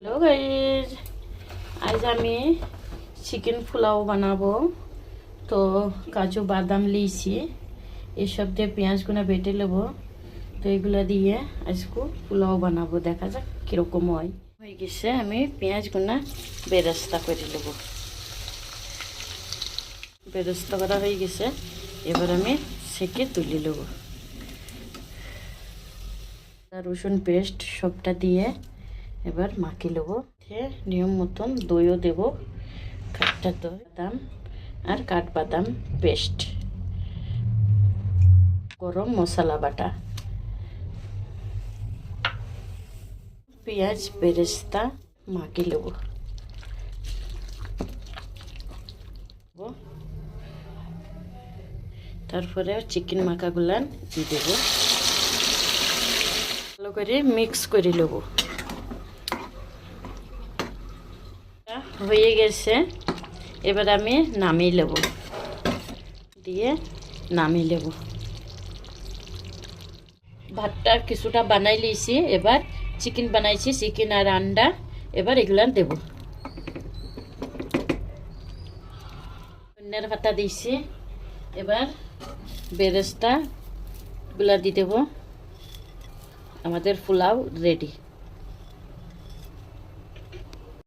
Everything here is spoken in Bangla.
হ্যালো গাইজ, আজ আমি চিকেন পোলাও বানাবো। তো কাজু বাদাম লিয়েছি, এসব দিয়ে পেঁয়াজগুলো বেটে নেবো। তো এগুলো দিয়ে আজকে পোলাও বানাবো, দেখা যাক কীরকম হয়। হয়ে গেছে, আমি পেঁয়াজগুলো বেরেস্তা করে নেবো। বেরেস্তা করা হয়ে গেছে, এবার আমি সেকে তুলে নেবো। রসুন পেস্ট সবটা দিয়ে এবার মাখিয়ে নেবো। নিয়ম মতন দইও দেবো, কাঠটা দই, বাদাম আর কাঠবাদাম পেস্ট, গরম মশলা বাটা, পেঁয়াজ বেরেস্তা মাখিয়ে নেবো। তারপরে চিকেন মাখাগুলান দিয়ে দেবো, ভালো করে মিক্স করে নেবো। হয়ে গেছে, এবার আমি নামিয়ে নেব, দিয়ে নামিয়ে নেব। ভাতটা কিছুটা বানাই লিয়েছি, এবার চিকেন বানাইছি, চিকেন আর আন্ডা এবার এগুলা দেব। ধনিয়ার পাতা দিয়েছি, এবার বেরেস্তা গুলা দিয়ে দেব। আমাদের পোলাও রেডি।